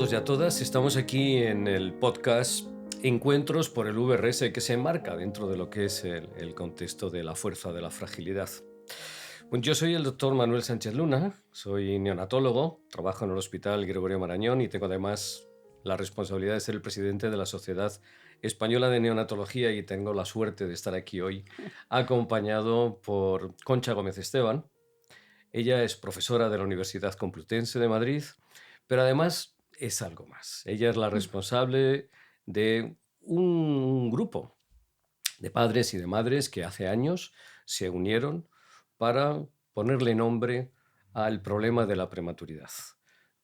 todos y a todas. Estamos aquí en el podcast Encuentros por el VRS, que se enmarca dentro de lo que es el contexto de la fuerza de la fragilidad. Bueno, yo soy el doctor Manuel Sánchez Luna, soy neonatólogo, trabajo en el Hospital Gregorio Marañón y tengo además la responsabilidad de ser el presidente de la Sociedad Española de Neonatología, y tengo la suerte de estar aquí hoy acompañado por Concha Gómez Esteban. Ella es profesora de la Universidad Complutense de Madrid, pero además es algo más. Ella es la responsable de un grupo de padres y de madres que hace años se unieron para ponerle nombre al problema de la prematuridad.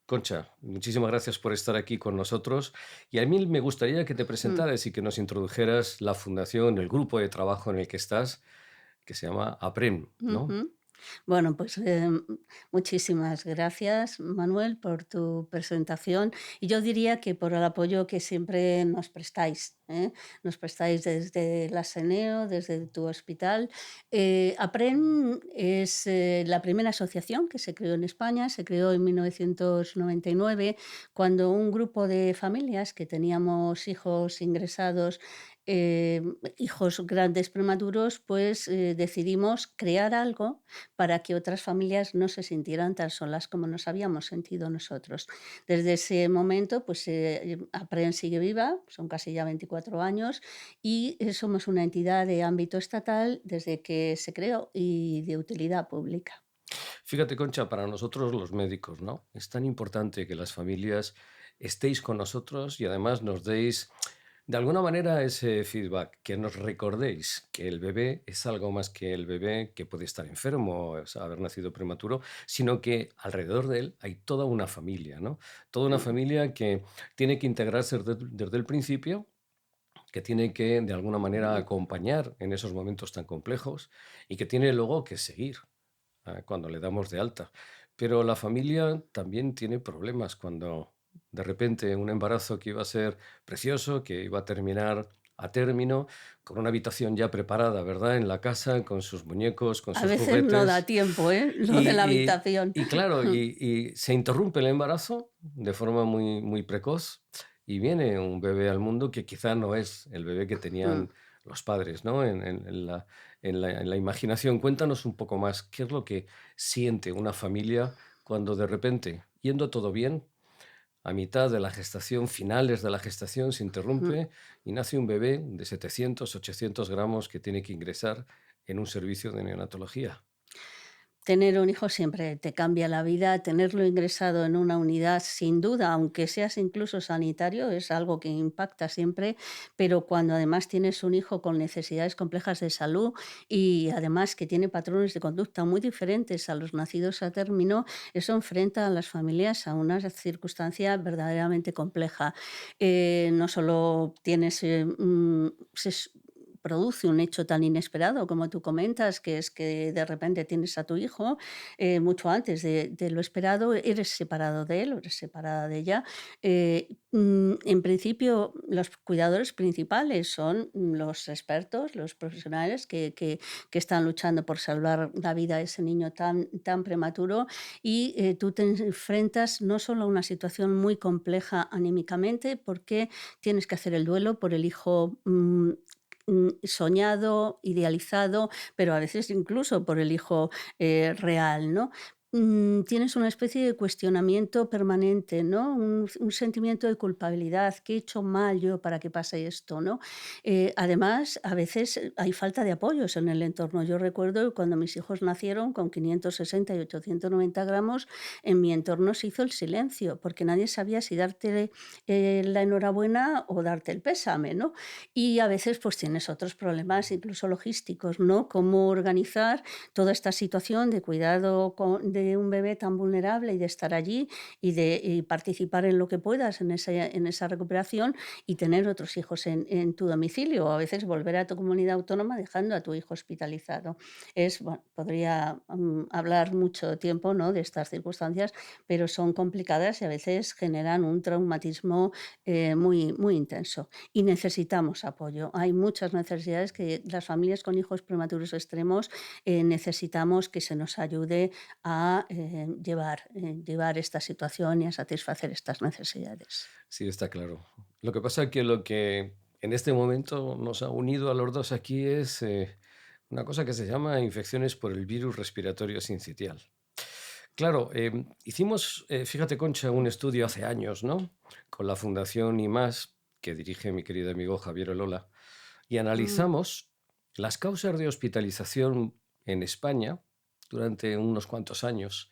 Concha, muchísimas gracias por estar aquí con nosotros, y a mí me gustaría que te Mm, presentaras y que nos introdujeras la fundación, el grupo de trabajo en el que estás, que se llama APREM, ¿no? ujú. Bueno, pues muchísimas gracias, Manuel, por tu presentación. Y yo diría que por el apoyo que siempre nos prestáis, ¿eh? Nos prestáis desde la SENEO, desde tu hospital. APREN es la primera asociación que se creó en España, se creó en 1999, cuando un grupo de familias que teníamos hijos ingresados, eh, hijos grandes prematuros, pues decidimos crear algo para que otras familias no se sintieran tan solas como nos habíamos sentido nosotros. Desde ese momento, pues APREN sigue viva, son casi ya 24 años, y somos una entidad de ámbito estatal desde que se creó y de utilidad pública. Fíjate, Concha, para nosotros los médicos, ¿no? Es tan importante que las familias estéis con nosotros y además nos deis, de alguna manera, ese feedback, que nos recordéis que el bebé es algo más que el bebé que puede estar enfermo, o sea, haber nacido prematuro, sino que alrededor de él hay toda una familia, ¿no? Toda una Mm. familia que tiene que integrarse desde el principio, que tiene que, de alguna manera, acompañar en esos momentos tan complejos y que tiene luego que seguir cuando le damos de alta. Pero la familia también tiene problemas cuando de repente un embarazo que iba a ser precioso, que iba a terminar a término, con una habitación ya preparada, ¿verdad? En la casa, con sus muñecos, con A sus veces no da juguetes. tiempo, ¿eh? Lo de la Y, habitación. y claro, y se interrumpe el embarazo de forma muy, muy precoz, y viene un bebé al mundo que quizá no es el bebé que Mm. tenían los padres, ¿no? En la imaginación. Cuéntanos un poco más, ¿qué es lo que siente una familia cuando de repente, yendo todo bien, a mitad de la gestación, finales de la gestación, se Mm. interrumpe y nace un bebé de 700, 800 gramos que tiene que ingresar en un servicio de neonatología? Tener un hijo siempre te cambia la vida, tenerlo ingresado en una unidad, sin duda, aunque seas incluso sanitario, es algo que impacta siempre, pero cuando además tienes un hijo con necesidades complejas de salud y además que tiene patrones de conducta muy diferentes a los nacidos a término, eso enfrenta a las familias a una circunstancia verdaderamente compleja. No solo tienes, produce un hecho tan inesperado como tú comentas, que es que de repente tienes a tu hijo mucho antes de lo esperado, eres separado de él o eres separada de ella. En principio, los cuidadores principales son los expertos, los profesionales que están luchando por salvar la vida de ese niño tan prematuro, y tú te enfrentas no solo a una situación muy compleja anímicamente, porque tienes que hacer el duelo por el hijo soñado, idealizado, pero a veces incluso por el hijo real, ¿no? Tienes una especie de cuestionamiento permanente, ¿no? Un sentimiento de culpabilidad. ¿Qué he hecho mal yo para que pase esto, no? Además, a veces hay falta de apoyos en el entorno. Yo recuerdo cuando mis hijos nacieron con 560 y 890 gramos, en mi entorno se hizo el silencio, porque nadie sabía si darte la enhorabuena o darte el pésame, ¿no? Y a veces, pues, tienes otros problemas, incluso logísticos, ¿no? Cómo organizar toda esta situación de cuidado de un bebé tan vulnerable y de estar allí y participar en lo que puedas en esa recuperación y tener otros hijos en tu domicilio, o a veces volver a tu comunidad autónoma dejando a tu hijo hospitalizado. Bueno, podría hablar mucho tiempo, ¿no?, de estas circunstancias, pero son complicadas y a veces generan un traumatismo muy intenso, y necesitamos apoyo. Hay muchas necesidades que las familias con hijos prematuros extremos necesitamos que se nos ayude a a llevar esta situación y a satisfacer estas necesidades. Sí, está claro. Lo que pasa es que lo que en este momento nos ha unido a los dos aquí es una cosa que se llama infecciones por el virus respiratorio sincitial. Claro, hicimos, fíjate Concha, un estudio hace años, ¿no? Con la Fundación IMAS, que dirige mi querido amigo Javier Olola, y Mm, analizamos las causas de hospitalización en España durante unos cuantos años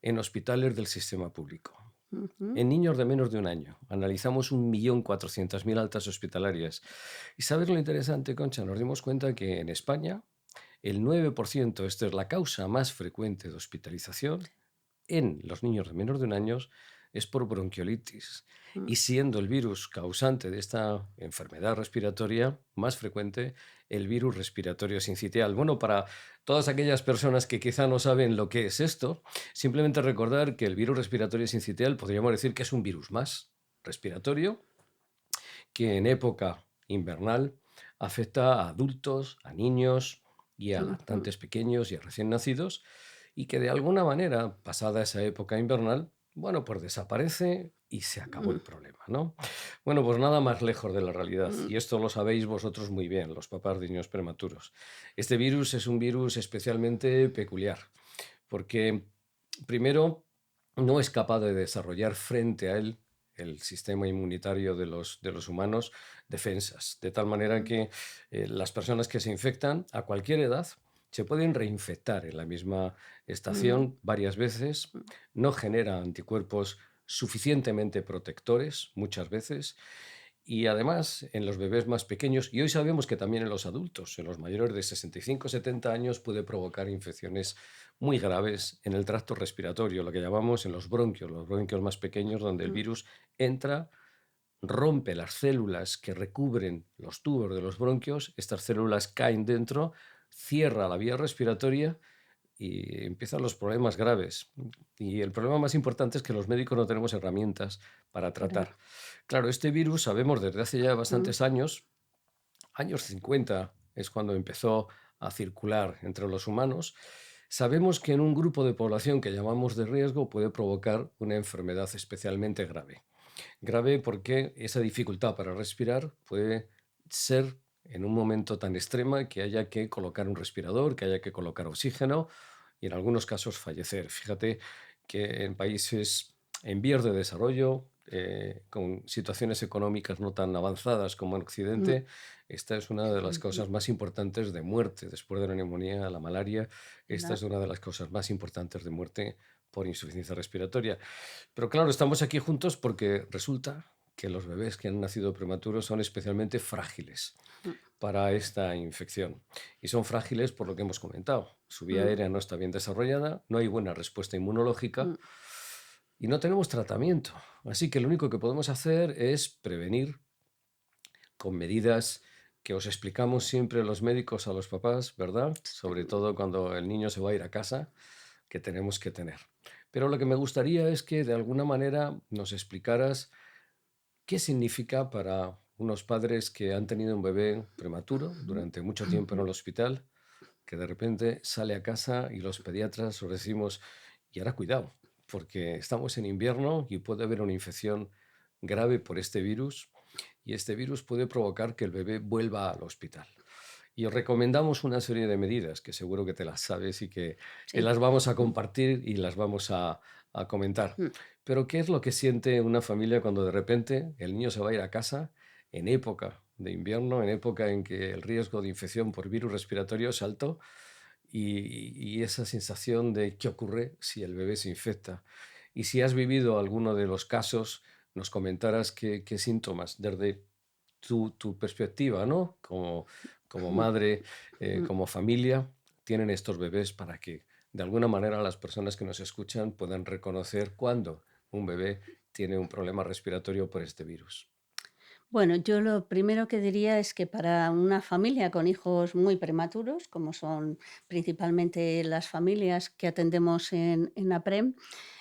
en hospitales del sistema público. ujú, En niños de menos de un año, analizamos 1.400.000 altas hospitalarias. ¿Y sabes lo interesante, Concha? Nos dimos cuenta que en España el 9%, esta es la causa más frecuente de hospitalización en los niños de menos de un año, es por bronquiolitis. mm, Y siendo el virus causante de esta enfermedad respiratoria más frecuente, el virus respiratorio sincitial. Bueno, para todas aquellas personas que quizá no saben lo que es esto, simplemente recordar que el virus respiratorio sincitial podríamos decir que es un virus más respiratorio que en época invernal afecta a adultos, a niños y a ujú, lactantes pequeños y a recién nacidos, y que de alguna manera, pasada esa época invernal, bueno, pues desaparece y se acabó mm, el problema, ¿no? Bueno, pues nada más lejos de la realidad, mm, y esto lo sabéis vosotros muy bien, los papás de niños prematuros. Este virus es un virus especialmente peculiar, porque primero no es capaz de desarrollar frente a él el sistema inmunitario de los humanos defensas, de tal manera que las personas que se infectan a cualquier edad se pueden reinfectar en la misma mm, estación varias veces, mm, no genera anticuerpos suficientemente protectores muchas veces, y además, en los bebés más pequeños, y hoy sabemos que también en los adultos, en los mayores de 65 o 70 años, puede provocar infecciones muy graves en el tracto respiratorio, lo que llamamos en los bronquios más pequeños, donde el mm, virus entra, rompe las células que recubren los tubos de los bronquios, estas células caen dentro, cierra la vía respiratoria y empiezan los problemas graves. Y el problema más importante es que los médicos no tenemos herramientas para para- tratar. Claro, este virus sabemos desde hace ya mm, bastantes años, años 50 es cuando empezó a circular entre los humanos. Sabemos que en un grupo de población que llamamos de riesgo puede provocar una enfermedad especialmente grave. Grave porque esa dificultad para respirar puede ser en un momento tan extrema que haya que colocar un respirador, que haya que colocar oxígeno y en algunos casos fallecer. Fíjate que en países en vías de desarrollo, con situaciones económicas no tan avanzadas como en mm, Occidente, esta es una de las ujú, causas más importantes de muerte después de la neumonía, la malaria. Esta la- es una de las causas más importantes de muerte por insuficiencia respiratoria. Pero claro, estamos aquí juntos porque resulta que los bebés que han nacido prematuros son especialmente frágiles mm, para esta infección. Y son frágiles por lo que hemos comentado. Su vía mm, aérea no está bien desarrollada, no hay buena respuesta inmunológica mm, y no tenemos tratamiento. Así que lo único que podemos hacer es prevenir con medidas que os explicamos siempre los médicos a los papás, ¿verdad? Sobre sí, todo cuando el niño se va a ir a casa, que tenemos que tener. Pero lo que me gustaría es que de alguna manera nos explicaras qué significa para unos padres que han tenido un bebé prematuro durante mucho tiempo en ujú. el hospital, que de repente sale a casa y los pediatras os decimos, y ahora cuidado, porque estamos en invierno y puede haber una infección grave por este virus y este virus puede provocar que el bebé vuelva al hospital. Y os recomendamos una serie de medidas que seguro que te las sabes y que Sí. las vamos a Mm, compartir y las vamos a comentar. mm, Pero ¿qué es lo que siente una familia cuando de repente el niño se va a ir a casa en época de invierno, en época en que el riesgo de infección por virus respiratorio es alto y esa sensación de qué ocurre si el bebé se infecta? Y si has vivido alguno de los casos, nos comentarás qué síntomas desde tu perspectiva, ¿no? Como mm, madre, mm. como familia, tienen estos bebés para que de alguna manera las personas que nos escuchan puedan reconocer cuándo un bebé tiene un problema respiratorio por este virus. Bueno, yo lo primero que diría es que para una familia con hijos muy prematuros, como son principalmente las familias que atendemos en APREM,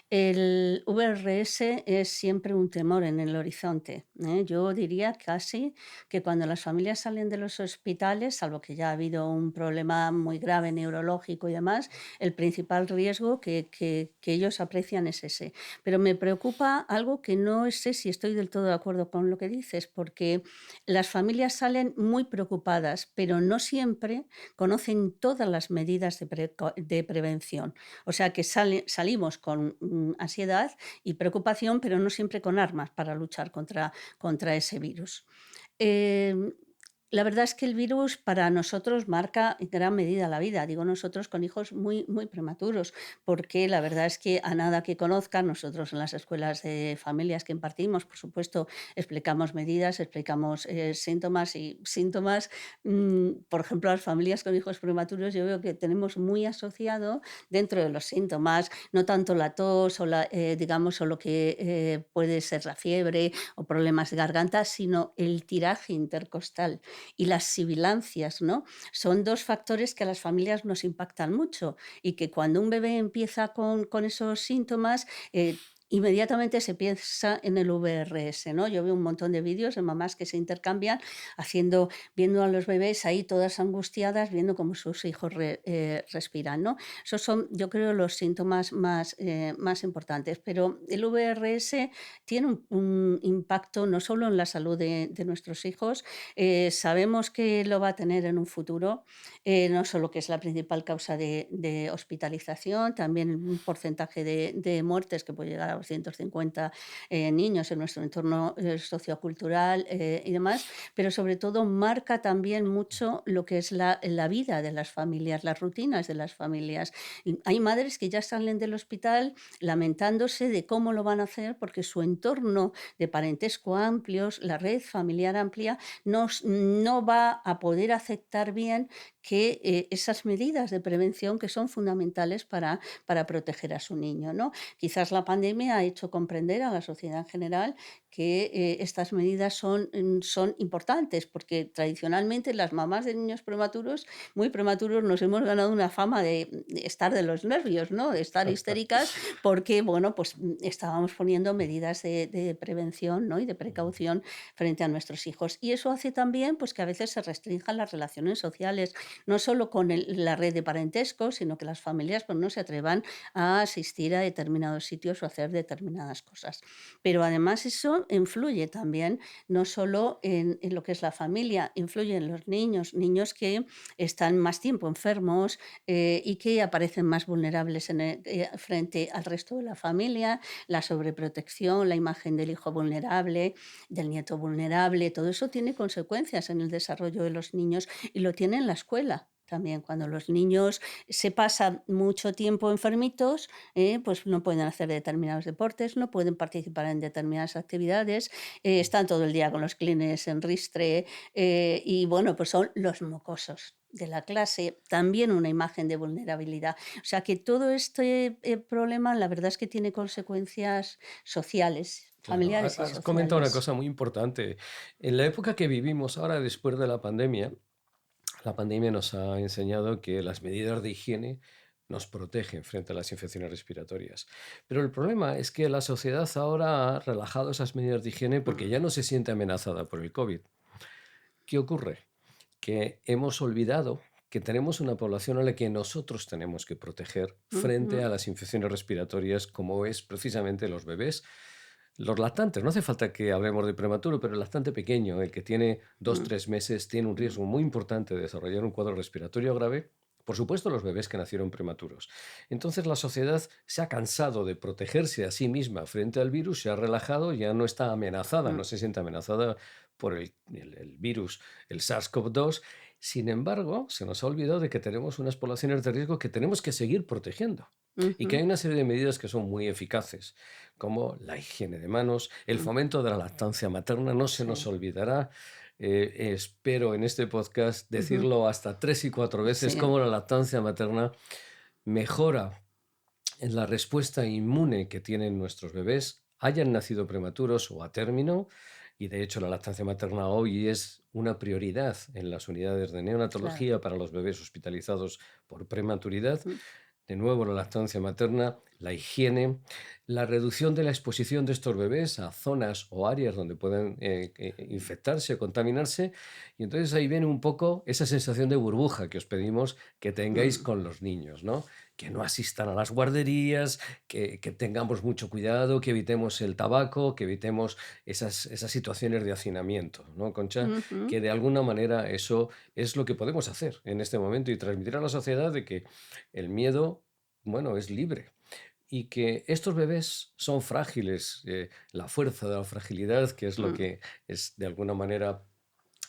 El VRS es siempre un temor en el horizonte, ¿eh? Yo diría casi que cuando las familias salen de los hospitales, salvo que ya ha habido un problema muy grave neurológico y demás, el principal riesgo que ellos aprecian es ese. Pero me preocupa algo que no sé si estoy del todo de acuerdo con lo que dices, porque las familias salen muy preocupadas, pero no siempre conocen todas las medidas de prevención. O sea que salimos con ansiedad y preocupación, pero no siempre con armas para luchar contra ese virus. Em, la verdad es que el virus para nosotros marca en gran medida la vida. Digo nosotros con hijos muy, muy prematuros, porque la verdad es que a nada que conozcan, nosotros en las escuelas de familias que impartimos, por supuesto, explicamos medidas, explicamos síntomas y síntomas. Por ejemplo, las familias con hijos prematuros, yo veo que tenemos muy asociado dentro de los síntomas, no tanto la tos o digamos, o lo que puede ser la fiebre o problemas de garganta, sino el tiraje intercostal y las sibilancias, ¿no? Son dos factores que a las familias nos impactan mucho y que cuando un bebé empieza con esos síntomas, inmediatamente se piensa en el VRS, ¿no? Yo veo un montón de vídeos de mamás que se intercambian viendo a los bebés ahí todas angustiadas, viendo cómo sus hijos respiran, ¿no? Esos son, yo creo, los síntomas más importantes. Pero el VRS tiene un impacto no solo en la salud de nuestros hijos, sabemos que lo va a tener en un futuro, no solo que es la principal causa de hospitalización, también un porcentaje de muertes que puede llegar a 250 niños en nuestro entorno sociocultural y demás, pero sobre todo marca también mucho lo que es la vida de las familias, las rutinas de las familias. Y hay madres que ya salen del hospital lamentándose de cómo lo van a hacer porque su entorno de parentesco amplios, la red familiar amplia, no va a poder aceptar bien que esas medidas de prevención que son fundamentales para proteger a su niño, ¿no? Quizás la pandemia ha hecho comprender a la sociedad en general que estas medidas son importantes, porque tradicionalmente las mamás de niños prematuros, muy prematuros, nos hemos ganado una fama de estar de los nervios, ¿no? De estar histéricas, porque, bueno, pues estábamos poniendo medidas de prevención, ¿no? Y de precaución frente a nuestros hijos. Y eso hace también pues, que a veces se restrinjan las relaciones sociales, no solo con la red de parentesco, sino que las familias pues, no se atrevan a asistir a determinados sitios o hacer determinadas cosas. Pero además eso influye también no solo en lo que es la familia, influye en los niños, niños que están más tiempo enfermos y que aparecen más vulnerables frente al resto de la familia, la sobreprotección, la imagen del hijo vulnerable, del nieto vulnerable, todo eso tiene consecuencias en el desarrollo de los niños y lo tiene en la escuela. También cuando los niños se pasan mucho tiempo enfermitos, pues no pueden hacer determinados deportes, no pueden participar en determinadas actividades, están todo el día con los clines en ristre y bueno, pues son los mocosos de la clase, también una imagen de vulnerabilidad. O sea que todo este problema la verdad es que tiene consecuencias sociales, Claro, familiares y has comentado una sociales. cosa muy importante. En la época que vivimos ahora, después de la pandemia nos ha enseñado que las medidas de higiene nos protegen frente a las infecciones respiratorias. Pero el problema es que la sociedad ahora ha relajado esas medidas de higiene porque ya no se siente amenazada por el COVID. ¿Qué ocurre? Que hemos olvidado que tenemos una población a la que nosotros tenemos que proteger frente Ujú. a las infecciones respiratorias, como es precisamente los bebés, los lactantes. No hace falta que hablemos de prematuro, pero el lactante pequeño, el que tiene dos, Mm, 3 meses, tiene un riesgo muy importante de desarrollar un cuadro respiratorio grave. Por supuesto, los bebés que nacieron prematuros. Entonces, la sociedad se ha cansado de protegerse a sí misma frente al virus, se ha relajado, ya no está amenazada, no mm, se siente amenazada por el virus, el SARS-CoV-2. Sin embargo, se nos ha olvidado de que tenemos unas poblaciones de riesgo que tenemos que seguir protegiendo y que hay ujú, una serie de medidas que son muy eficaces, como la higiene de manos, el mm, fomento de la lactancia materna, no se nos sí, olvidará. Espero en este podcast ujú, decirlo hasta 3 y 4 veces, sí, cómo la lactancia materna mejora en la respuesta inmune que tienen nuestros bebés, hayan nacido prematuros o a término, y de hecho la lactancia materna hoy es una prioridad en las unidades de claro. neonatología para los bebés hospitalizados por prematuridad. Mm. de nuevo la lactancia materna, la higiene, la reducción de la exposición de estos bebés a zonas o áreas donde pueden infectarse o contaminarse. Y entonces ahí viene un poco esa sensación de burbuja que os pedimos que tengáis Mm, con los niños, ¿no? Que no asistan a las guarderías, que tengamos mucho cuidado, que evitemos el tabaco, que evitemos esas situaciones de hacinamiento, ¿no, Concha? ujú. Que de alguna manera eso es lo que podemos hacer en este momento y transmitir a la sociedad de que el miedo, bueno, es libre y que estos bebés son frágiles. La fuerza de la fragilidad, que es lo Mm, que es de alguna manera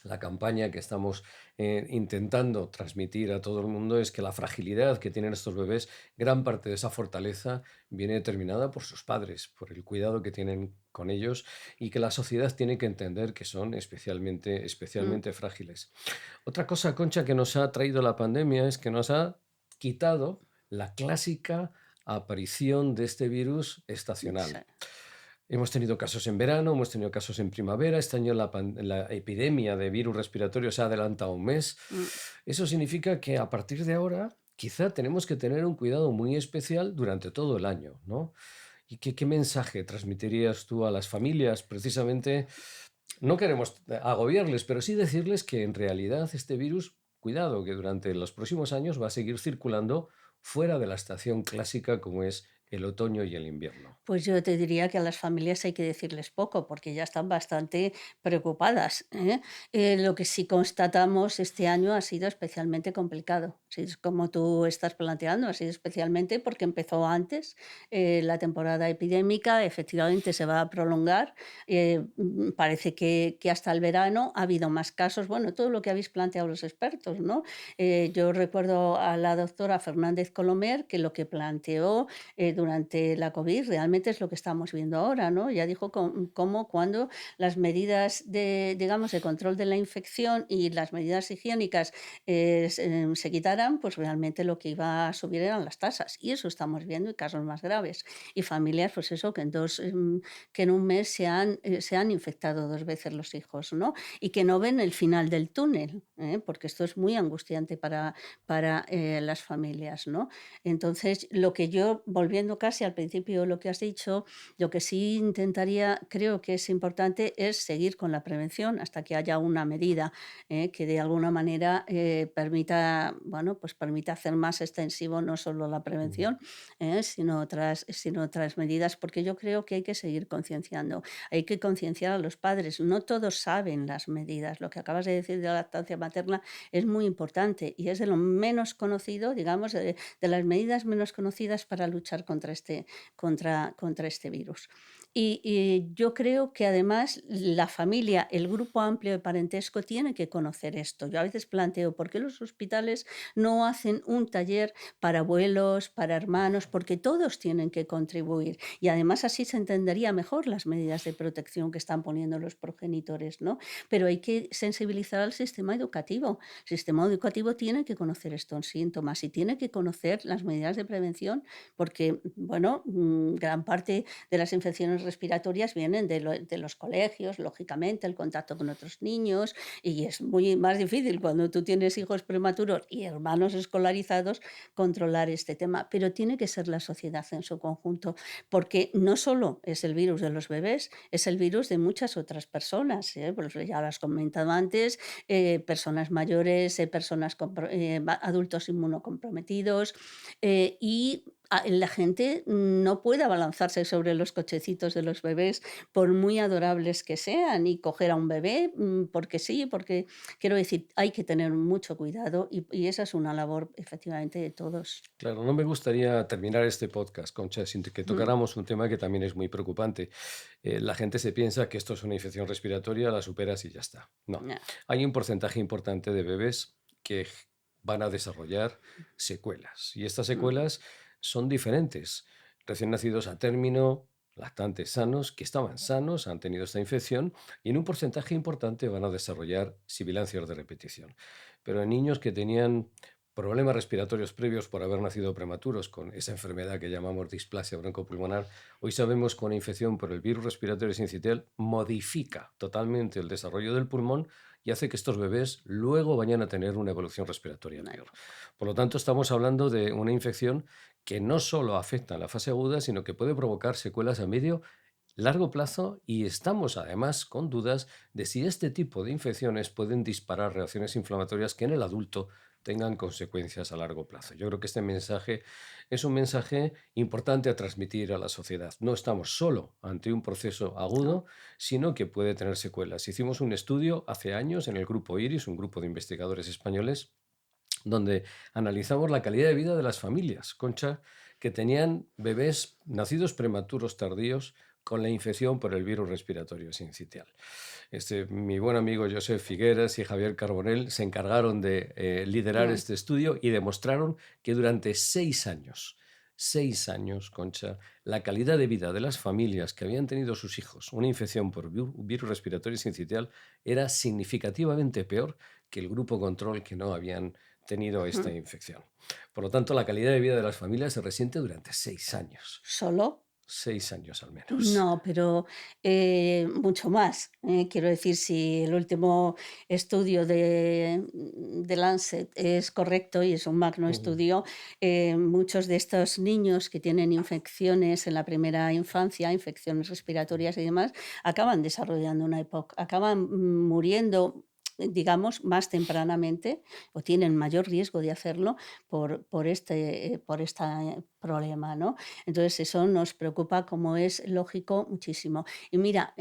la campaña que estamos intentando transmitir a todo el mundo, es que la fragilidad que tienen estos bebés, gran parte de esa fortaleza viene determinada por sus padres, por el cuidado que tienen con ellos y que la sociedad tiene que entender que son mm. especialmente frágiles. Otra cosa, Concha, que nos ha traído la pandemia es que nos ha quitado la clásica aparición de este virus Sí. estacional. Hemos tenido casos en verano, hemos tenido casos en primavera, este año la epidemia de virus respiratorio se ha adelantado un mes. Mm. Eso significa que a partir de ahora quizá tenemos que tener un cuidado muy especial durante todo el año, ¿no? ¿Y qué mensaje transmitirías tú a las familias precisamente? No queremos agobiarles, pero sí decirles que en realidad este virus, cuidado, que durante los próximos años va a seguir circulando fuera de la estación clásica como es el otoño y el invierno. Pues yo te diría que a las familias hay que decirles poco, porque ya están bastante preocupadas, ¿eh? Lo que sí constatamos este año ha sido especialmente complicado. Sí, es como tú estás planteando, ha sido especialmente porque empezó antes la temporada epidémica, efectivamente se va a prolongar. Parece que hasta el verano ha habido más casos, bueno, todo lo que habéis planteado los expertos, ¿no? Yo recuerdo a la doctora Fernández Colomer que lo que planteó durante la COVID, realmente es lo que estamos viendo ahora, ¿no? Ya dijo cómo cuando las medidas de, digamos, de control de la infección y las medidas higiénicas se quitaran, pues realmente lo que iba a subir eran las tasas. Y eso estamos viendo y casos más graves. Y familias, pues eso, que en un mes se han infectado 2 veces los hijos, ¿no? Y que no ven el final del túnel, ¿eh? Porque esto es muy angustiante para las familias, ¿no? Entonces, lo que yo, volviendo casi al principio de lo que has dicho, lo que sí intentaría, creo que es importante, es seguir con la prevención hasta que haya una medida que de alguna manera permita, bueno, pues permita hacer más extensivo no solo la Ujú. prevención, sino otras medidas, porque yo creo que hay que seguir concienciando, hay que concienciar a los padres. No todos saben las medidas. Lo que acabas de decir de la lactancia materna es muy importante y es de lo menos conocido, digamos, de las medidas menos conocidas para luchar contra este virus. Y yo creo que además la familia, el grupo amplio de parentesco tiene que conocer esto. Yo a veces planteo, ¿por qué los hospitales no hacen un taller para abuelos, para hermanos? Porque todos tienen que contribuir y además así se entendería mejor las medidas de protección que están poniendo los progenitores, ¿no? Pero hay que sensibilizar al sistema educativo. El sistema educativo tiene que conocer estos síntomas y tiene que conocer las medidas de prevención porque, bueno, gran parte de las infecciones respiratorias vienen de los colegios, lógicamente, el contacto con otros niños, y es muy más difícil cuando tú tienes hijos prematuros y hermanos escolarizados controlar este tema, pero tiene que ser la sociedad en su conjunto, porque no solo es el virus de los bebés, es el virus de muchas otras personas, ¿eh? Pues ya lo has comentado antes, personas mayores, adultos inmunocomprometidos, y la gente no puede abalanzarse sobre los cochecitos de los bebés, por muy adorables que sean, y coger a un bebé porque sí, porque quiero decir, hay que tener mucho cuidado y esa es una labor efectivamente de todos. Claro, no me gustaría terminar este podcast, Concha, sin que Mm, tocáramos un tema que también es muy preocupante. La gente se piensa que esto es una infección respiratoria, la superas y ya está. No, ya, hay un porcentaje importante de bebés que van a desarrollar secuelas y estas mm, secuelas son diferentes. Recién nacidos a término, lactantes sanos, que estaban sanos, han tenido esta infección y en un porcentaje importante van a desarrollar sibilancias de repetición. Pero en niños que tenían problemas respiratorios previos por haber nacido prematuros con esa enfermedad que llamamos displasia broncopulmonar, hoy sabemos que una infección por el virus respiratorio sincitial modifica totalmente el desarrollo del pulmón y hace que estos bebés luego vayan a tener una evolución respiratoria Ay, peor. Por lo tanto, estamos hablando de una infección que no solo afecta a la fase aguda, sino que puede provocar secuelas a medio largo plazo, y estamos además con dudas de si este tipo de infecciones pueden disparar reacciones inflamatorias que en el adulto tengan consecuencias a largo plazo. Yo creo que este mensaje es un mensaje importante a transmitir a la sociedad. No estamos solo ante un proceso no. agudo, sino que puede tener secuelas. Hicimos un estudio hace años en el grupo IRIS, un grupo de investigadores españoles, donde analizamos la calidad de vida de las familias, Concha, que tenían bebés nacidos prematuros tardíos con la infección por el virus respiratorio sincitial. Mi buen amigo Josep Figueras y Javier Carbonell se encargaron de liderar Bueno, este estudio y demostraron que durante 6 años, Concha, la calidad de vida de las familias que habían tenido sus hijos una infección por virus respiratorio sincitial era significativamente peor que el grupo control que no habían tenido esta ujú. infección. Por lo tanto, la calidad de vida de las familias se resiente durante 6 años. ¿Solo? 6 años al menos. No, pero, mucho más, quiero decir, si el último estudio de Lancet es correcto y es un magno Ujú. estudio, muchos de estos niños que tienen infecciones en la primera infancia, infecciones respiratorias y demás, acaban desarrollando una EPOC, acaban muriendo, digamos, más tempranamente o tienen mayor riesgo de hacerlo por este problema, ¿no? Entonces, eso nos preocupa, como es lógico, muchísimo. Y mira,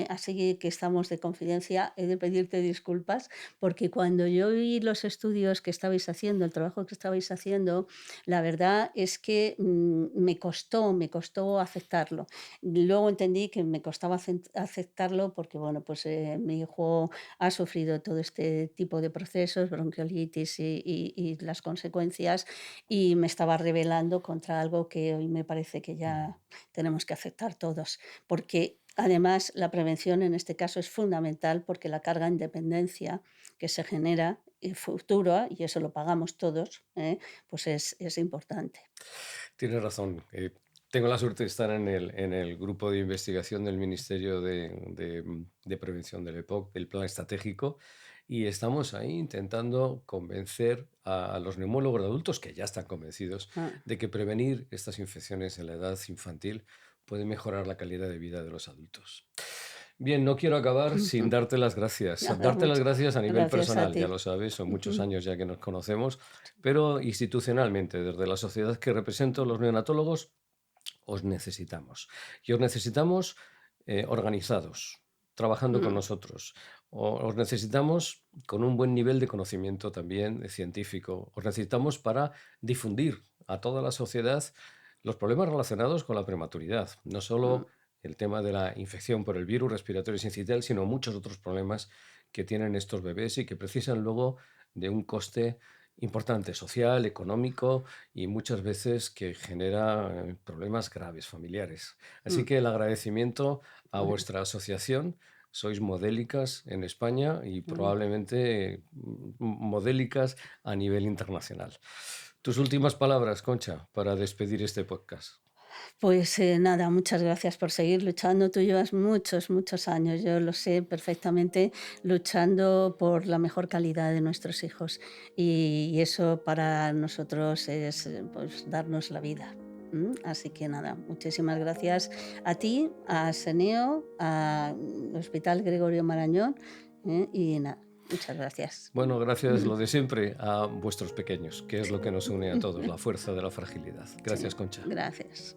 así que estamos de confidencia, he de pedirte disculpas, porque cuando yo vi los estudios que estabais haciendo, el trabajo que estabais haciendo, la verdad es que me costó aceptarlo. Luego entendí que me costaba aceptarlo porque, bueno, pues mi hijo ha sufrido todo este tipo de procesos, bronquiolitis y las consecuencias, y me estaba rebelando contra algo que hoy me parece que Ujú. ya tenemos que aceptar todos, porque además la prevención en este caso es fundamental porque la carga en dependencia que se genera en futuro, y eso lo pagamos todos, pues es importante. Tienes razón. Tengo la suerte de estar en el grupo de investigación del Ministerio de Prevención del EPOC, del Plan Estratégico, y estamos ahí intentando convencer a los neumólogos de adultos, que ya están convencidos, Ah, de que prevenir estas infecciones en la edad infantil puede mejorar la calidad de vida de los adultos. Bien, no quiero acabar sin darte las gracias. nada, Darte las gracias a nivel gracias a personal, ya ti. lo sabes, son muchos Ujú. años ya que nos conocemos, pero institucionalmente, desde la sociedad que represento, los neonatólogos, os necesitamos. Y os necesitamos organizados, trabajando con Mm, nosotros. Os necesitamos con un buen nivel de conocimiento también científico. Os necesitamos para difundir a toda la sociedad los problemas relacionados con la prematuridad. No mm, solo el tema de la infección por el virus respiratorio sincitial, sino muchos otros problemas que tienen estos bebés y que precisan luego de un coste importante, social, económico, y muchas veces que genera problemas graves familiares. Así mm. que el agradecimiento a Bueno, vuestra asociación. Sois modélicas en España y bueno. probablemente modélicas a nivel internacional. Tus últimas palabras, Concha, para despedir este podcast. Pues nada, muchas gracias por seguir luchando. Tú llevas muchos, muchos años, yo lo sé perfectamente, luchando por la mejor calidad de nuestros hijos. Y eso para nosotros es pues, darnos la vida. Así que nada, muchísimas gracias a ti, a Seneo, al Hospital Gregorio Marañón, y nada, muchas gracias. Bueno, gracias, lo de siempre, a vuestros pequeños, que es lo que nos une a todos, la fuerza de la fragilidad. Sí, Gracias, Concha. gracias.